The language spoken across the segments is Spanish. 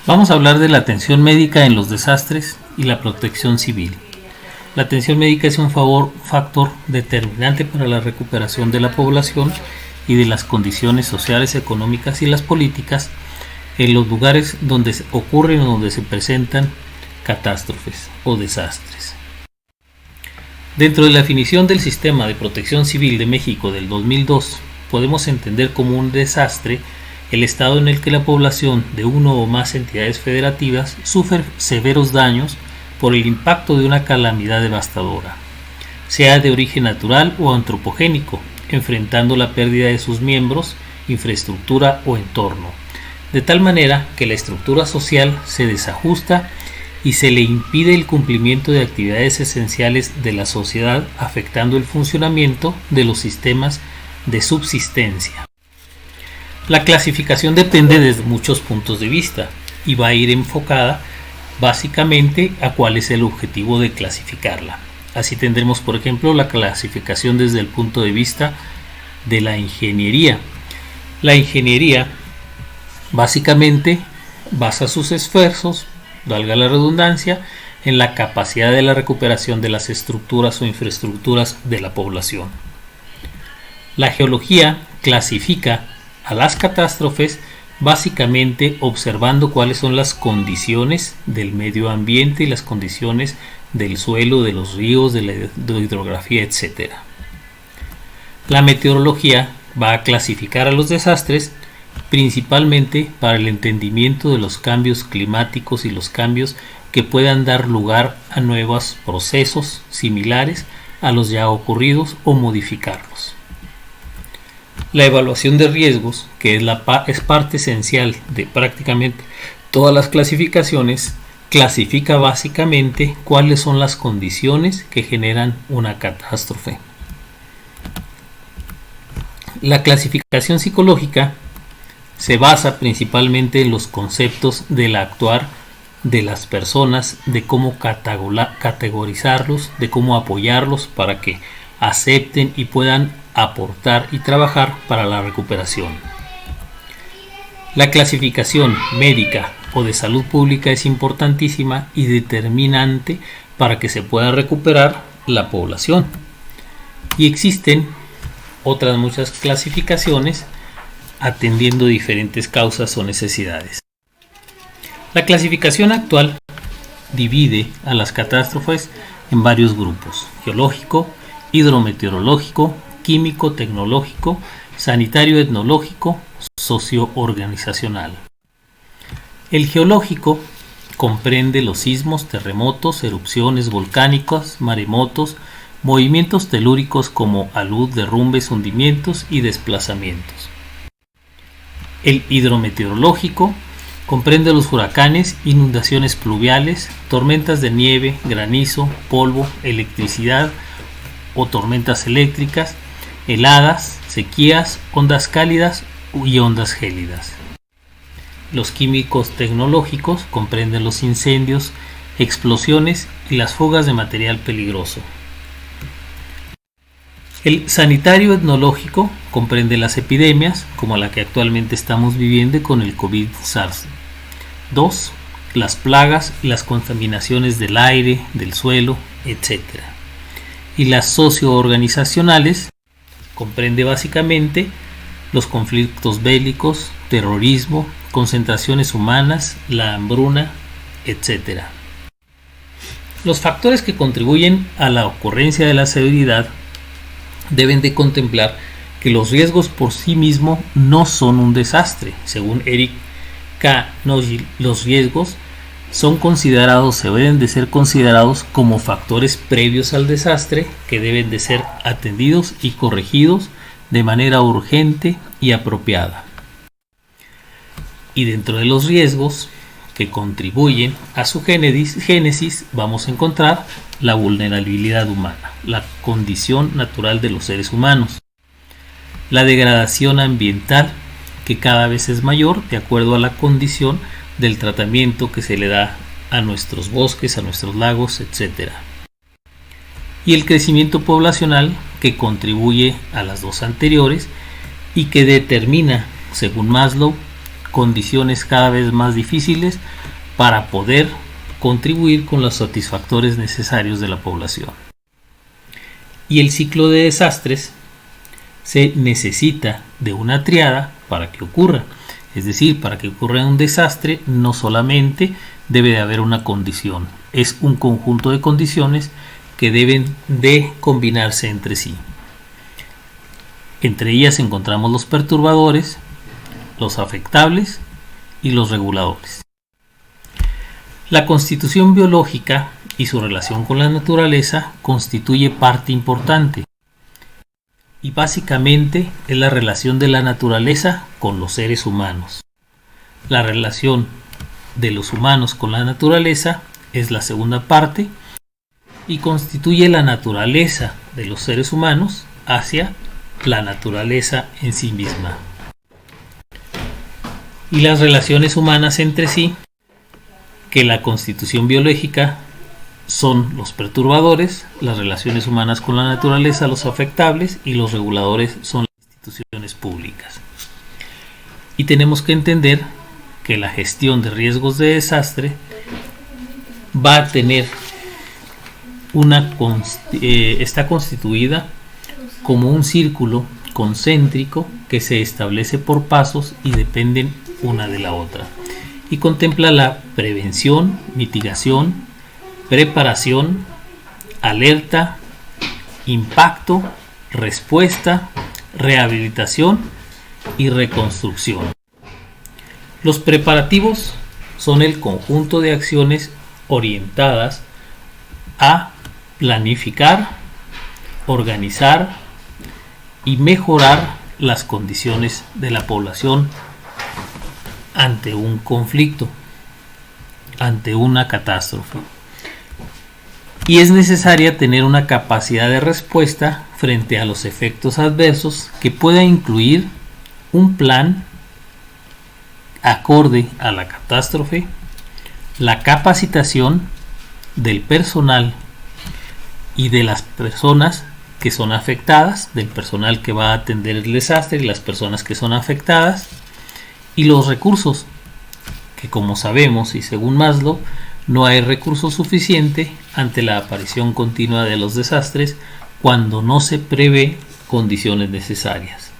Vamos a hablar de la atención médica en los desastres y la protección civil. La atención médica es un factor determinante para la recuperación de la población y de las condiciones sociales, económicas y las políticas en los lugares donde ocurren o donde se presentan catástrofes o desastres. Dentro de la definición del Sistema de Protección Civil de México del 2002, podemos entender como un desastre el estado en el que la población de uno o más entidades federativas sufre severos daños por el impacto de una calamidad devastadora, sea de origen natural o antropogénico, enfrentando la pérdida de sus miembros, infraestructura o entorno, de tal manera que la estructura social se desajusta y se le impide el cumplimiento de actividades esenciales de la sociedad, afectando el funcionamiento de los sistemas de subsistencia. La clasificación depende desde muchos puntos de vista y va a ir enfocada básicamente a cuál es el objetivo de clasificarla. Así tendremos, por ejemplo, la clasificación desde el punto de vista de la ingeniería. La ingeniería básicamente basa sus esfuerzos, valga la redundancia, en la capacidad de la recuperación de las estructuras o infraestructuras de la población. La geología clasifica a las catástrofes básicamente observando cuáles son las condiciones del medio ambiente y las condiciones del suelo, de los ríos, de la hidrografía, etc. La meteorología va a clasificar a los desastres principalmente para el entendimiento de los cambios climáticos y los cambios que puedan dar lugar a nuevos procesos similares a los ya ocurridos o modificarlos. La evaluación de riesgos, que es parte esencial de prácticamente todas las clasificaciones, clasifica básicamente cuáles son las condiciones que generan una catástrofe. La clasificación psicológica se basa principalmente en los conceptos del actuar de las personas, de cómo categorizarlos, de cómo apoyarlos para que acepten y puedan aportar y trabajar para la recuperación. La clasificación médica o de salud pública es importantísima y determinante para que se pueda recuperar la población. Y existen otras muchas clasificaciones atendiendo diferentes causas o necesidades. La clasificación actual divide a las catástrofes en varios grupos: geológico, hidrometeorológico, químico, tecnológico, sanitario, etnológico, socio-organizacional. El geológico comprende los sismos, terremotos, erupciones volcánicas, maremotos, movimientos telúricos como alud, derrumbes, hundimientos y desplazamientos. El hidrometeorológico comprende los huracanes, inundaciones pluviales, tormentas de nieve, granizo, polvo, electricidad o tormentas eléctricas, heladas, sequías, ondas cálidas y ondas gélidas. Los químicos tecnológicos comprenden los incendios, explosiones y las fugas de material peligroso. El sanitario etnológico comprende las epidemias, como la que actualmente estamos viviendo con el COVID-SARS-2, las plagas y las contaminaciones del aire, del suelo, etc. Y las socioorganizacionales comprende básicamente los conflictos bélicos, terrorismo, concentraciones humanas, la hambruna, etc. Los factores que contribuyen a la ocurrencia de la severidad deben de contemplar que los riesgos por sí mismos no son un desastre. Según Eric K. Nogil, los riesgos son considerados, se deben de ser considerados como factores previos al desastre que deben de ser atendidos y corregidos de manera urgente y apropiada. Y dentro de los riesgos que contribuyen a su génesis vamos a encontrar la vulnerabilidad humana, la condición natural de los seres humanos, la degradación ambiental, que cada vez es mayor de acuerdo a la condición del tratamiento que se le da a nuestros bosques, a nuestros lagos, etc. Y el crecimiento poblacional, que contribuye a las dos anteriores y que determina, según Maslow, condiciones cada vez más difíciles para poder contribuir con los satisfactores necesarios de la población. Y el ciclo de desastres se necesita de una triada para que ocurra. Es decir, para que ocurra un desastre no solamente debe de haber una condición, es un conjunto de condiciones que deben de combinarse entre sí. Entre ellas encontramos los perturbadores, los afectables y los reguladores. La constitución biológica y su relación con la naturaleza constituye parte importante y básicamente es la relación de la naturaleza con los seres humanos. La relación de los humanos con la naturaleza es la segunda parte y constituye la naturaleza de los seres humanos hacia la naturaleza en sí misma. Y las relaciones humanas entre sí, que la constitución biológica son los perturbadores, las relaciones humanas con la naturaleza, los afectables, y los reguladores son las instituciones públicas. Y tenemos que entender que la gestión de riesgos de desastre va a tener está constituida como un círculo concéntrico que se establece por pasos y dependen una de la otra, y contempla la prevención, mitigación, preparación, alerta, impacto, respuesta, rehabilitación y reconstrucción. Los preparativos son el conjunto de acciones orientadas a planificar, organizar y mejorar las condiciones de la población ante un conflicto, ante una catástrofe. Y es necesaria tener una capacidad de respuesta frente a los efectos adversos que pueda incluir un plan acorde a la catástrofe, la capacitación del personal y de las personas que son afectadas, del personal que va a atender el desastre y las personas que son afectadas, y los recursos, que como sabemos y según Maslow, no hay recurso suficiente ante la aparición continua de los desastres cuando no se prevé condiciones necesarias.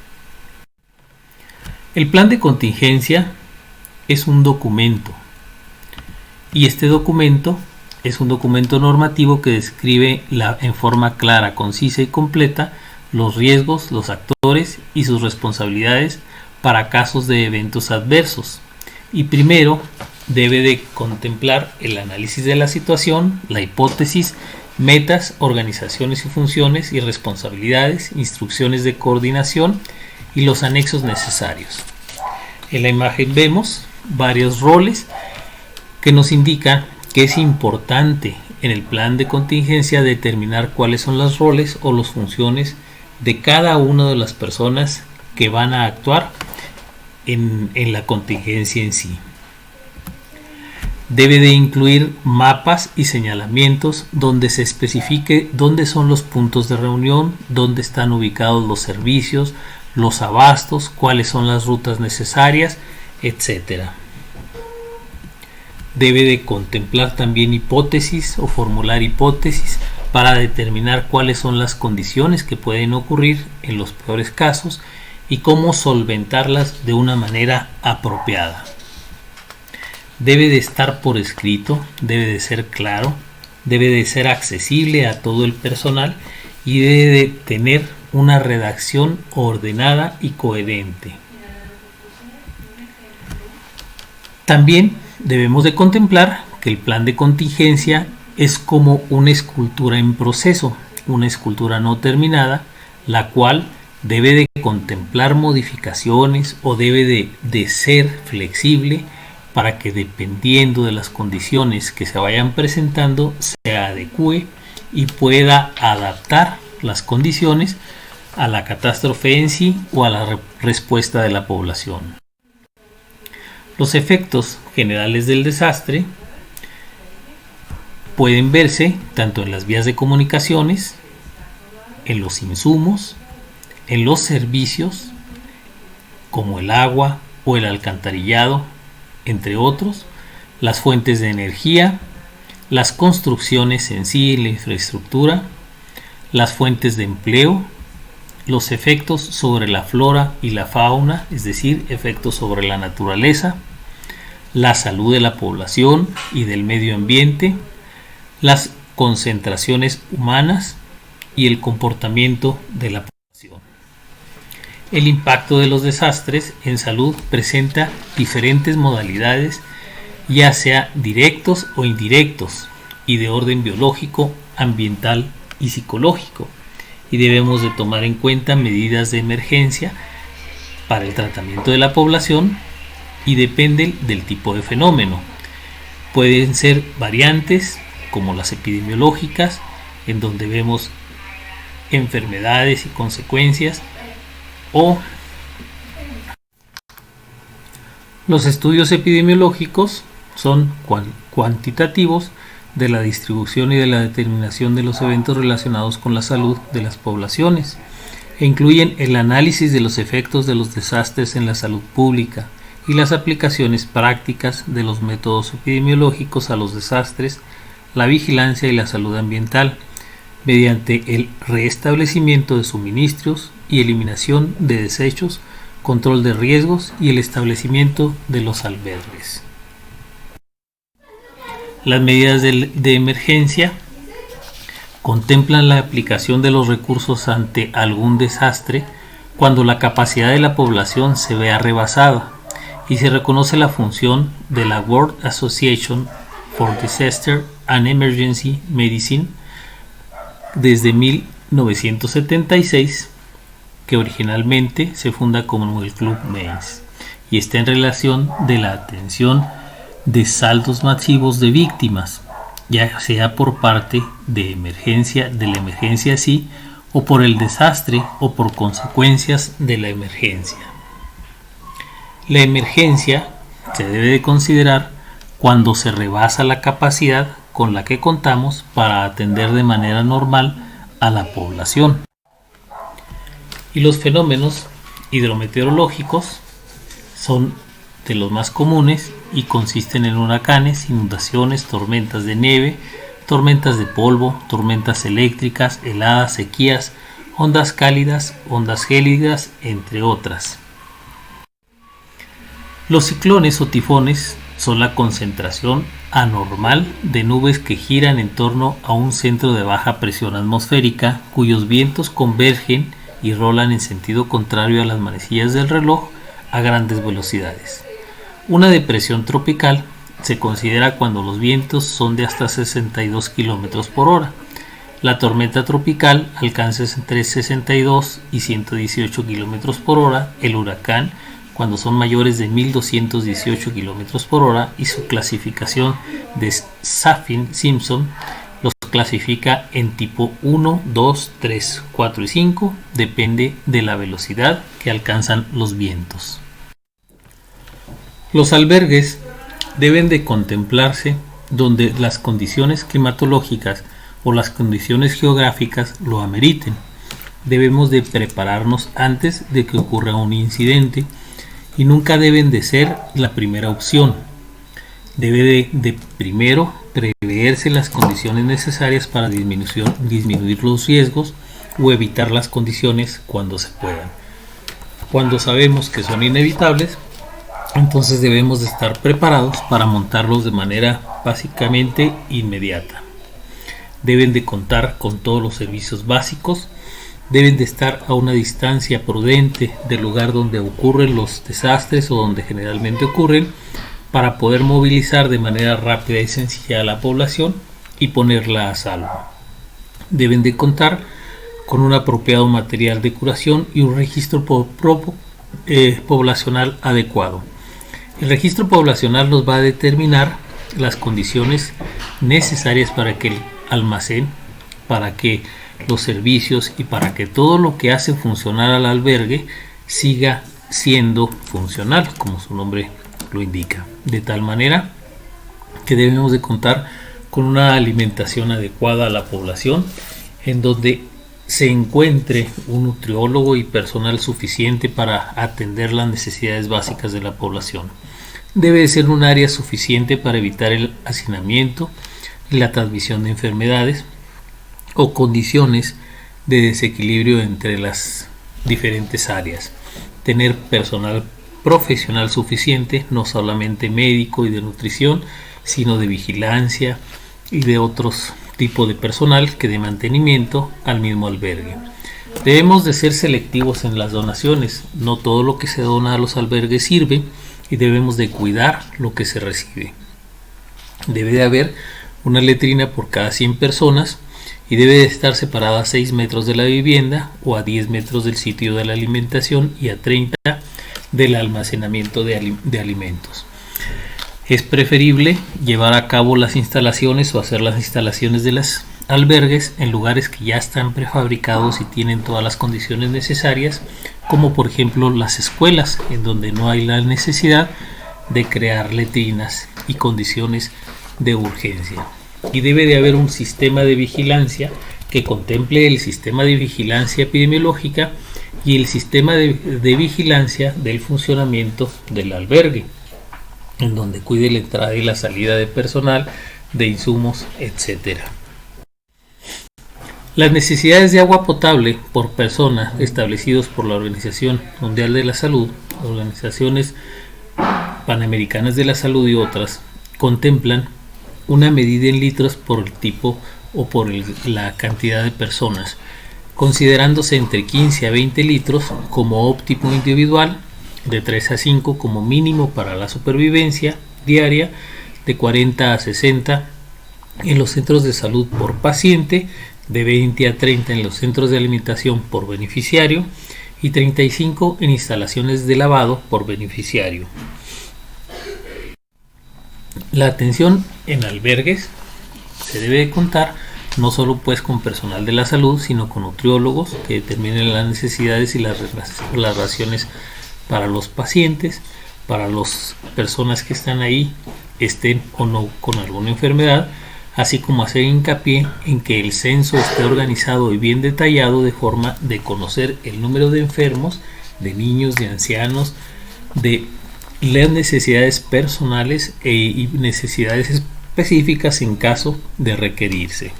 El plan de contingencia es un documento, y este documento es un documento normativo que describe en forma clara, concisa y completa los riesgos, los actores y sus responsabilidades para casos de eventos adversos. Y primero debe de contemplar el análisis de la situación, la hipótesis, metas, organizaciones y funciones y responsabilidades, instrucciones de coordinación y los anexos necesarios. En la imagen vemos varios roles que nos indican que es importante en el plan de contingencia determinar cuáles son los roles o las funciones de cada una de las personas que van a actuar en la contingencia en sí. Debe de incluir mapas y señalamientos donde se especifique dónde son los puntos de reunión, dónde están ubicados los servicios, los abastos, cuáles son las rutas necesarias, etc. Debe de contemplar también hipótesis o formular hipótesis para determinar cuáles son las condiciones que pueden ocurrir en los peores casos y cómo solventarlas de una manera apropiada. Debe de estar por escrito, debe de ser claro, debe de ser accesible a todo el personal y debe de tener una redacción ordenada y coherente. También debemos de contemplar que el plan de contingencia es como una escultura en proceso, una escultura no terminada, la cual debe de contemplar modificaciones o debe de ser flexible para que dependiendo de las condiciones que se vayan presentando se adecue y pueda adaptar las condiciones a la catástrofe en sí o a la respuesta de la población. Los efectos generales del desastre pueden verse tanto en las vías de comunicaciones, en los insumos, en los servicios, como el agua, o el alcantarillado, entre otros, las fuentes de energía, las construcciones en sí y la infraestructura, las fuentes de empleo, los efectos sobre la flora y la fauna, es decir, efectos sobre la naturaleza, la salud de la población y del medio ambiente, las concentraciones humanas y el comportamiento de la población. El impacto de los desastres en salud presenta diferentes modalidades, ya sea directos o indirectos, y de orden biológico, ambiental y psicológico, y debemos de tomar en cuenta medidas de emergencia para el tratamiento de la población y dependen del tipo de fenómeno. Pueden ser variantes como las epidemiológicas, en donde vemos enfermedades y consecuencias, o los estudios epidemiológicos son cuantitativos de la distribución y de la determinación de los eventos relacionados con la salud de las poblaciones e incluyen el análisis de los efectos de los desastres en la salud pública y las aplicaciones prácticas de los métodos epidemiológicos a los desastres, la vigilancia y la salud ambiental, mediante el restablecimiento de suministros y eliminación de desechos, control de riesgos y el establecimiento de los albergues. Las medidas de emergencia contemplan la aplicación de los recursos ante algún desastre cuando la capacidad de la población se vea rebasada y se reconoce la función de la World Association for Disaster and Emergency Medicine desde 1976, que originalmente se funda como el Club MEIS y está en relación de la atención de saldos masivos de víctimas, ya sea por parte de la emergencia sí, o por el desastre o por consecuencias de la emergencia. La emergencia se debe de considerar cuando se rebasa la capacidad con la que contamos para atender de manera normal a la población. Y los fenómenos hidrometeorológicos son de los más comunes y consisten en huracanes, inundaciones, tormentas de nieve, tormentas de polvo, tormentas eléctricas, heladas, sequías, ondas cálidas, ondas gélidas, entre otras. Los ciclones o tifones son la concentración anormal de nubes que giran en torno a un centro de baja presión atmosférica, cuyos vientos convergen y rolan en sentido contrario a las manecillas del reloj a grandes velocidades. Una depresión tropical se considera cuando los vientos son de hasta 62 km por hora. La tormenta tropical alcanza entre 62 y 118 km por hora, el huracán cuando son mayores de 1218 km por hora, y su clasificación de Saffir-Simpson los clasifica en tipo 1, 2, 3, 4 y 5, depende de la velocidad que alcanzan los vientos. Los albergues deben de contemplarse donde las condiciones climatológicas o las condiciones geográficas lo ameriten. Debemos de prepararnos antes de que ocurra un incidente y nunca deben de ser la primera opción. Debe de primero preverse las condiciones necesarias para disminuir los riesgos o evitar las condiciones cuando se puedan. Cuando sabemos que son inevitables, entonces debemos de estar preparados para montarlos de manera básicamente inmediata. Deben de contar con todos los servicios básicos, deben de estar a una distancia prudente del lugar donde ocurren los desastres o donde generalmente ocurren, para poder movilizar de manera rápida y sencilla a la población y ponerla a salvo. Deben de contar con un apropiado material de curación y un registro poblacional adecuado. El registro poblacional nos va a determinar las condiciones necesarias para que el almacén, para que los servicios y para que todo lo que hace funcionar al albergue siga siendo funcional, como su nombre lo indica, de tal manera que debemos de contar con una alimentación adecuada a la población, en donde se encuentre un nutriólogo y personal suficiente para atender las necesidades básicas de la población. Debe de ser un área suficiente para evitar el hacinamiento y la transmisión de enfermedades o condiciones de desequilibrio entre las diferentes áreas. Tener personal profesional suficiente, no solamente médico y de nutrición, sino de vigilancia y de otros tipos de personal que de mantenimiento al mismo albergue. Debemos de ser selectivos en las donaciones, no todo lo que se dona a los albergues sirve y debemos de cuidar lo que se recibe. Debe de haber una letrina por cada 100 personas y debe de estar separada a 6 metros de la vivienda o a 10 metros del sitio de la alimentación y a 30 del almacenamiento de alimentos. Es preferible llevar a cabo las instalaciones o hacer las instalaciones de los albergues en lugares que ya están prefabricados y tienen todas las condiciones necesarias, como por ejemplo las escuelas, en donde no hay la necesidad de crear letrinas y condiciones de urgencia. Y debe de haber un sistema de vigilancia que contemple el sistema de vigilancia epidemiológica y el sistema de vigilancia del funcionamiento del albergue, en donde cuide la entrada y la salida de personal, de insumos, etc. Las necesidades de agua potable por persona establecidos por la Organización Mundial de la Salud, organizaciones panamericanas de la salud y otras, contemplan una medida en litros por el tipo o por la cantidad de personas, considerándose entre 15 a 20 litros como óptimo individual, de 3 a 5 como mínimo para la supervivencia diaria, de 40 a 60 en los centros de salud por paciente, de 20 a 30 en los centros de alimentación por beneficiario y 35 en instalaciones de lavado por beneficiario. La atención en albergues se debe contar no solo pues con personal de la salud, sino con nutriólogos que determinen las necesidades y las raciones para los pacientes, para las personas que están ahí, estén o no con alguna enfermedad, así como hacer hincapié en que el censo esté organizado y bien detallado de forma de conocer el número de enfermos, de niños, de ancianos, de las necesidades personales y necesidades específicas en caso de requerirse.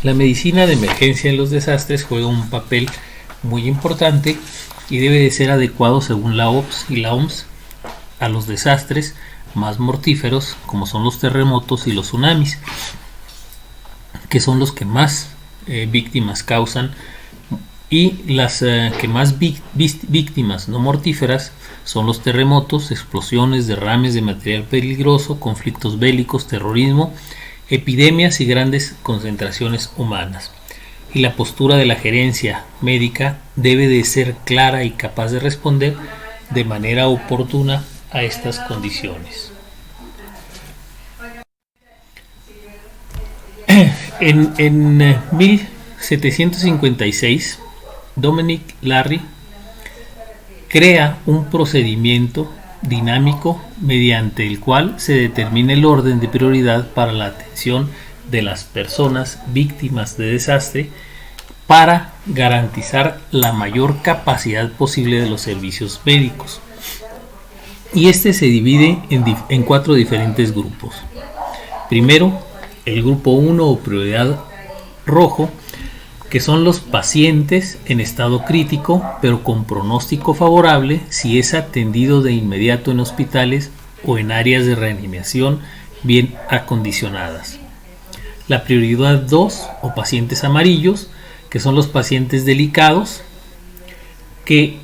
La medicina de emergencia en los desastres juega un papel muy importante y debe de ser adecuado según la OPS y la OMS a los desastres más mortíferos como son los terremotos y los tsunamis, que son los que más víctimas causan, y las que más víctimas no mortíferas son los terremotos, explosiones, derrames de material peligroso, conflictos bélicos, terrorismo, epidemias y grandes concentraciones humanas. Y la postura de la gerencia médica debe de ser clara y capaz de responder de manera oportuna a estas condiciones. En 1756, Dominic Larry crea un procedimiento dinámico mediante el cual se determina el orden de prioridad para la atención de las personas víctimas de desastre para garantizar la mayor capacidad posible de los servicios médicos. Y este se divide en 4 diferentes grupos. Primero, el grupo 1 o prioridad rojo, que son los pacientes en estado crítico pero con pronóstico favorable si es atendido de inmediato en hospitales o en áreas de reanimación bien acondicionadas. La prioridad 2 o pacientes amarillos, que son los pacientes delicados que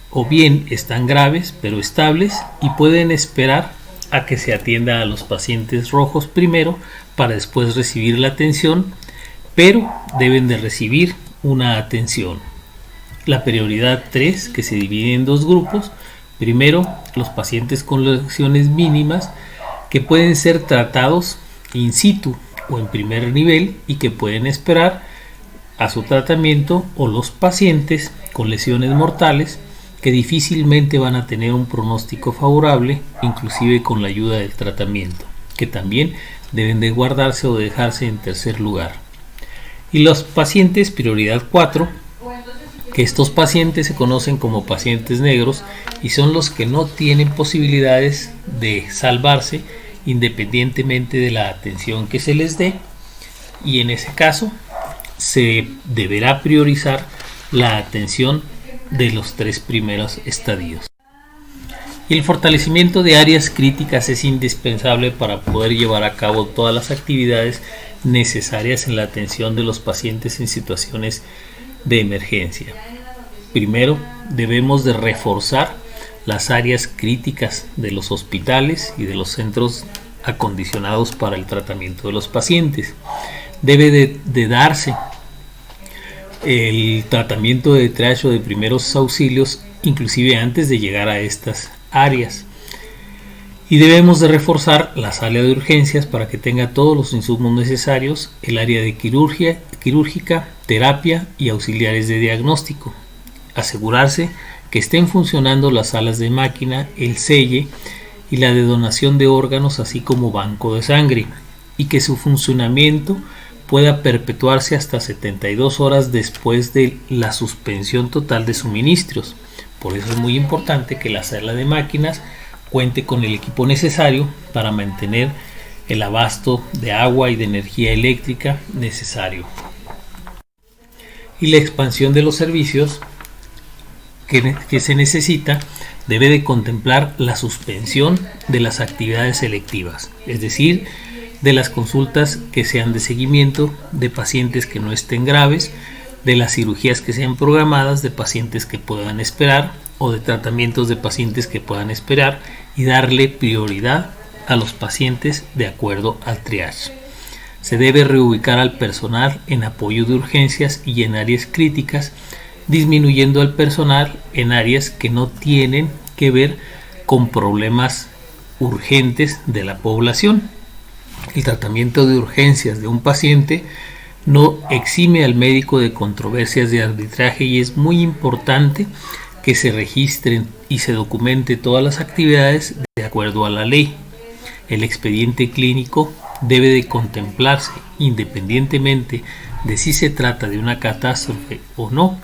o bien están graves pero estables y pueden esperar a que se atienda a los pacientes rojos primero para después recibir la atención, pero deben de recibir una atención. La prioridad 3, que se divide en 2 grupos. Primero, los pacientes con lesiones mínimas que pueden ser tratados in situ o en primer nivel y que pueden esperar a su tratamiento, o los pacientes con lesiones mortales que difícilmente van a tener un pronóstico favorable, inclusive con la ayuda del tratamiento, que también deben de guardarse o dejarse en tercer lugar. Y los pacientes prioridad 4, que estos pacientes se conocen como pacientes negros y son los que no tienen posibilidades de salvarse independientemente de la atención que se les dé, y en ese caso se deberá priorizar la atención de los 3 primeros estadios. Y el fortalecimiento de áreas críticas es indispensable para poder llevar a cabo todas las actividades necesarias en la atención de los pacientes en situaciones de emergencia. Primero, debemos de reforzar las áreas críticas de los hospitales y de los centros acondicionados para el tratamiento de los pacientes. Debe de darse el tratamiento de triage o de primeros auxilios inclusive antes de llegar a estas áreas, y debemos de reforzar la sala de urgencias para que tenga todos los insumos necesarios, el área de quirúrgica, terapia y auxiliares de diagnóstico. Asegurarse que estén funcionando las salas de máquina, el selle y la de donación de órganos, así como banco de sangre, y que su funcionamiento pueda perpetuarse hasta 72 horas después de la suspensión total de suministros. Por eso es muy importante que la sala de máquinas cuente con el equipo necesario para mantener el abasto de agua y de energía eléctrica necesario. Y la expansión de los servicios que se necesita debe de contemplar la suspensión de las actividades selectivas, es decir, de las consultas que sean de seguimiento de pacientes que no estén graves, de las cirugías que sean programadas, de pacientes que puedan esperar o de tratamientos de pacientes que puedan esperar, y darle prioridad a los pacientes de acuerdo al triage. Se debe reubicar al personal en apoyo de urgencias y en áreas críticas, disminuyendo al personal en áreas que no tienen que ver con problemas urgentes de la población. El tratamiento de urgencias de un paciente no exime al médico de controversias de arbitraje, y es muy importante que se registren y se documente todas las actividades de acuerdo a la ley. El expediente clínico debe de contemplarse independientemente de si se trata de una catástrofe o no,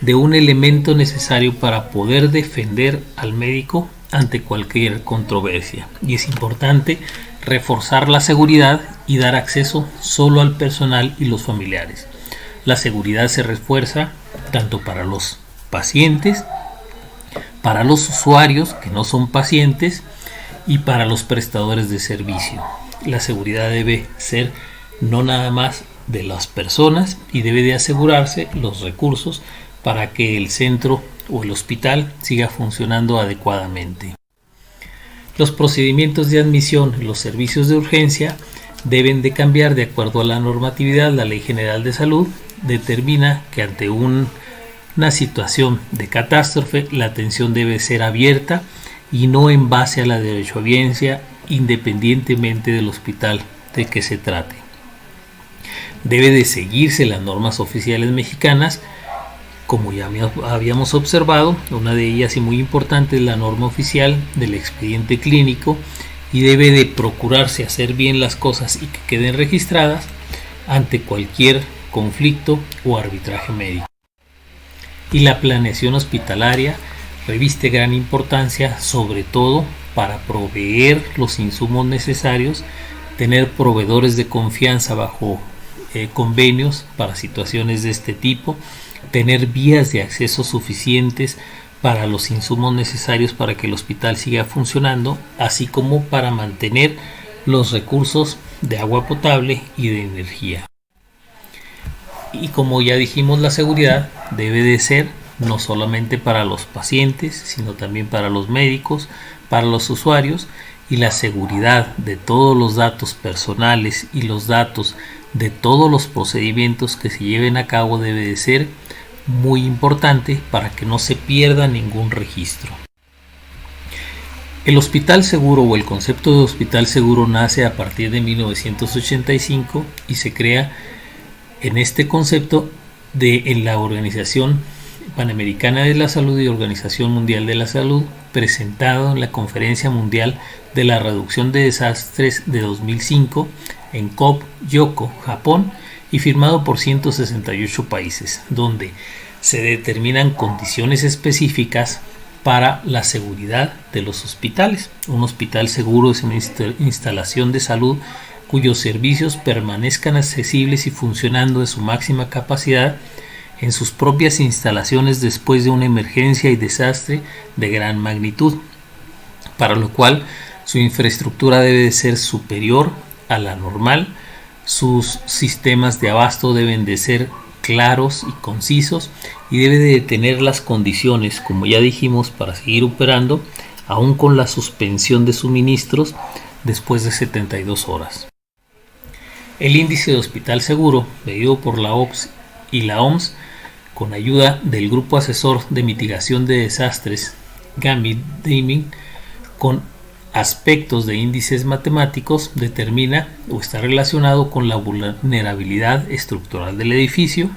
de un elemento necesario para poder defender al médico ante cualquier controversia. Y es importante reforzar la seguridad y dar acceso solo al personal y los familiares. La seguridad se refuerza tanto para los pacientes, para los usuarios que no son pacientes y para los prestadores de servicio. La seguridad debe ser no nada más de las personas, y debe de asegurarse los recursos para que el centro o el hospital siga funcionando adecuadamente. Los procedimientos de admisión en los servicios de urgencia deben de cambiar de acuerdo a la normatividad. La Ley General de Salud determina que ante una situación de catástrofe la atención debe ser abierta y no en base a la derechohabiencia, independientemente del hospital de que se trate. Debe de seguirse las normas oficiales mexicanas, como ya habíamos observado. Una de ellas y muy importante es la norma oficial del expediente clínico, y debe de procurarse hacer bien las cosas y que queden registradas ante cualquier conflicto o arbitraje médico. Y la planeación hospitalaria reviste gran importancia, sobre todo para proveer los insumos necesarios, tener proveedores de confianza bajo convenios para situaciones de este tipo, tener vías de acceso suficientes para los insumos necesarios para que el hospital siga funcionando, así como para mantener los recursos de agua potable y de energía. Y como ya dijimos, la seguridad debe de ser no solamente para los pacientes, sino también para los médicos, para los usuarios, y la seguridad de todos los datos personales y los datos de todos los procedimientos que se lleven a cabo debe de ser muy importante para que no se pierda ningún registro. El hospital seguro o el concepto de hospital seguro nace a partir de 1985 y se crea en este concepto en la Organización Panamericana de la Salud y Organización Mundial de la Salud, presentado en la Conferencia Mundial de la Reducción de Desastres de 2005 en Kobe, Yoko, Japón, y firmado por 168 países, donde se determinan condiciones específicas para la seguridad de los hospitales. Un hospital seguro es una instalación de salud cuyos servicios permanezcan accesibles y funcionando en su máxima capacidad en sus propias instalaciones después de una emergencia y desastre de gran magnitud, para lo cual su infraestructura debe de ser superior a la normal, sus sistemas de abasto deben de ser claros y concisos y debe de tener las condiciones, como ya dijimos, para seguir operando, aún con la suspensión de suministros después de 72 horas. El índice de hospital seguro, medido por la OPS y la OMS, con ayuda del Grupo Asesor de Mitigación de Desastres, Gambit-Daming, con aspectos de índices matemáticos, determina o está relacionado con la vulnerabilidad estructural del edificio,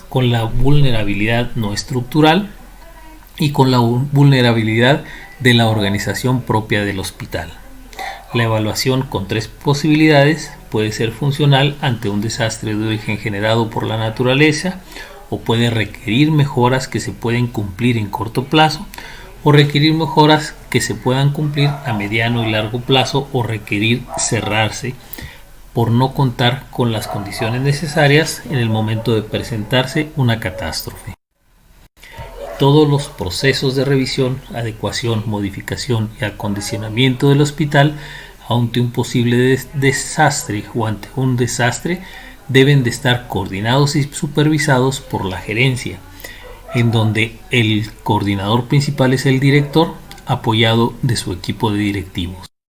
con la vulnerabilidad no estructural y con la vulnerabilidad de la organización propia del hospital. La evaluación con 3 posibilidades puede ser funcional ante un desastre de origen generado por la naturaleza, o puede requerir mejoras que se pueden cumplir en corto plazo, o requerir mejoras que se puedan cumplir a mediano y largo plazo, o requerir cerrarse por no contar con las condiciones necesarias en el momento de presentarse una catástrofe. Todos los procesos de revisión, adecuación, modificación y acondicionamiento del hospital ante un posible desastre o ante un desastre deben de estar coordinados y supervisados por la gerencia, en donde el coordinador principal es el director, apoyado de su equipo de directivos.